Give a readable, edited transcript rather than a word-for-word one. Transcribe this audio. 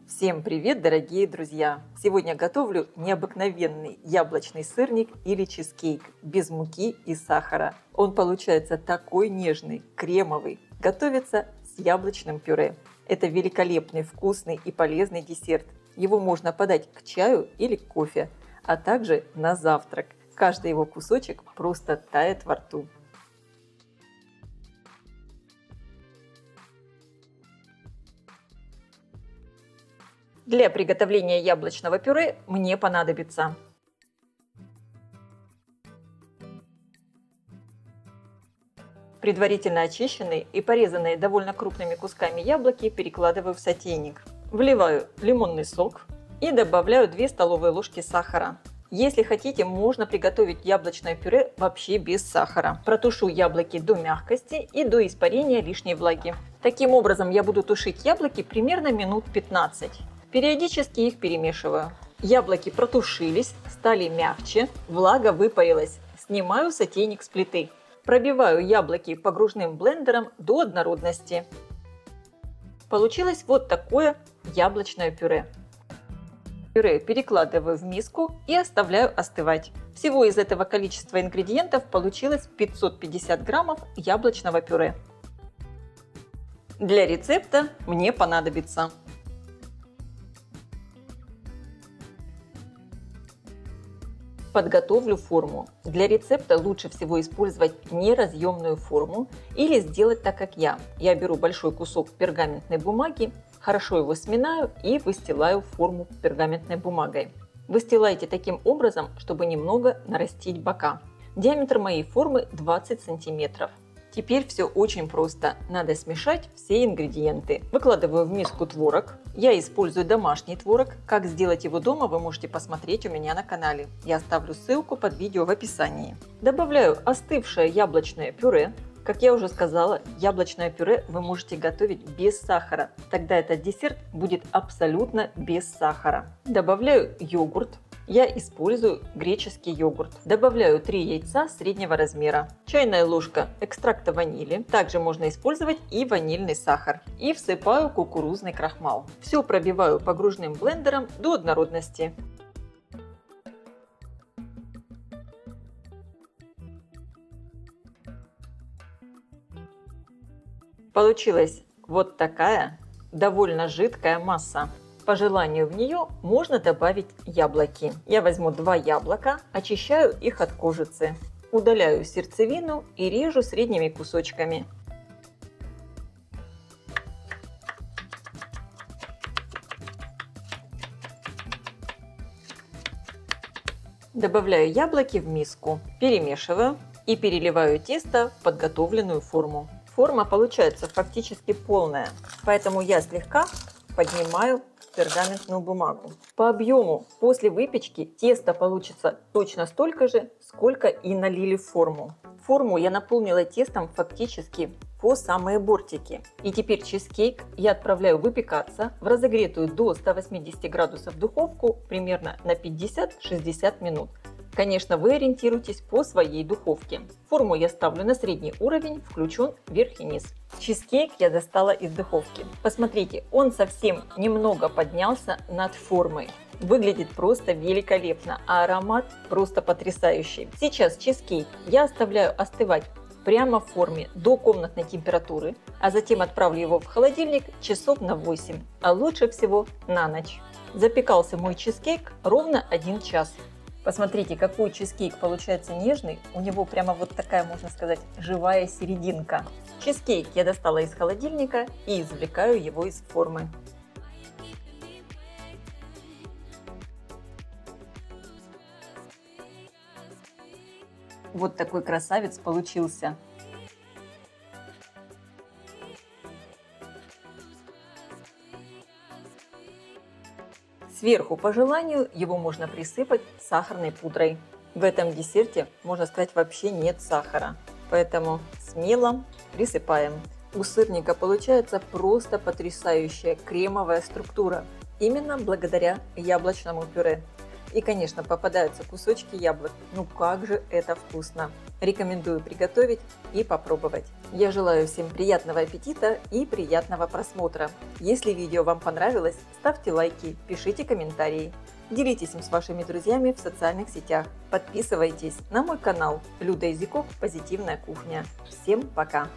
Всем привет, дорогие друзья! Сегодня готовлю необыкновенный яблочный сырник или чизкейк без муки и сахара. Он получается такой нежный, кремовый, готовится с яблочным пюре. Это великолепный, вкусный и полезный десерт. Его можно подать к чаю или к кофе, а также на завтрак. Каждый его кусочек просто тает во рту. Для приготовления яблочного пюре мне понадобится предварительно очищенные и порезанные довольно крупными кусками яблоки перекладываю в сотейник. Вливаю лимонный сок и добавляю 2 столовые ложки сахара. Если хотите, можно приготовить яблочное пюре вообще без сахара. Протушу яблоки до мягкости и до испарения лишней влаги. Таким образом я буду тушить яблоки примерно минут 15. Периодически их перемешиваю. Яблоки протушились, стали мягче, влага выпарилась. Снимаю сотейник с плиты. Пробиваю яблоки погружным блендером до однородности. Получилось вот такое яблочное пюре. Пюре перекладываю в миску и оставляю остывать. Всего из этого количества ингредиентов получилось 550 граммов яблочного пюре. Для рецепта мне понадобится подготовлю форму. Для рецепта лучше всего использовать неразъемную форму или сделать так, как я. Я беру большой кусок пергаментной бумаги, хорошо его сминаю и выстилаю форму пергаментной бумагой. Выстилайте таким образом, чтобы немного нарастить бока. Диаметр моей формы 20 сантиметров. Теперь все очень просто. Надо смешать все ингредиенты. Выкладываю в миску творог. Я использую домашний творог. Как сделать его дома, вы можете посмотреть у меня на канале. Я оставлю ссылку под видео в описании. Добавляю остывшее яблочное пюре. Как я уже сказала, яблочное пюре вы можете готовить без сахара. Тогда этот десерт будет абсолютно без сахара. Добавляю йогурт. Я использую греческий йогурт. Добавляю 3 яйца среднего размера, чайная ложка экстракта ванили. Также можно использовать и ванильный сахар. И всыпаю кукурузный крахмал. Все пробиваю погружным блендером до однородности. Получилась вот такая довольно жидкая масса. По желанию в нее можно добавить яблоки. Я возьму 2 яблока, очищаю их от кожицы. Удаляю сердцевину и режу средними кусочками. Добавляю яблоки в миску, перемешиваю и переливаю тесто в подготовленную форму. Форма получается фактически полная, поэтому я слегка поднимаю пергаментную бумагу. По объему после выпечки тесто получится точно столько же, сколько и налили в форму. Форму я наполнила тестом фактически по самые бортики. И теперь чизкейк я отправляю выпекаться в разогретую до 180 градусов духовку примерно на 50-60 минут. Конечно, вы ориентируйтесь по своей духовке. Форму я ставлю на средний уровень, включен вверх и низ. Чизкейк я достала из духовки. Посмотрите, он совсем немного поднялся над формой. Выглядит просто великолепно, а аромат просто потрясающий. Сейчас чизкейк я оставляю остывать прямо в форме до комнатной температуры, а затем отправлю его в холодильник часов на 8, а лучше всего на ночь. Запекался мой чизкейк ровно 1 час. Посмотрите, какой чизкейк получается нежный. У него прямо вот такая, можно сказать, живая серединка. Чизкейк я достала из холодильника и извлекаю его из формы. Вот такой красавец получился. Сверху, по желанию, его можно присыпать сахарной пудрой. В этом десерте, можно сказать, вообще нет сахара, поэтому смело присыпаем. У сырника получается просто потрясающая кремовая структура, именно благодаря яблочному пюре. И, конечно, попадаются кусочки яблок. Ну как же это вкусно! Рекомендую приготовить и попробовать. Я желаю всем приятного аппетита и приятного просмотра. Если видео вам понравилось, ставьте лайки, пишите комментарии. Делитесь им с вашими друзьями в социальных сетях. Подписывайтесь на мой канал Люда Языков «Позитивная кухня». Всем пока!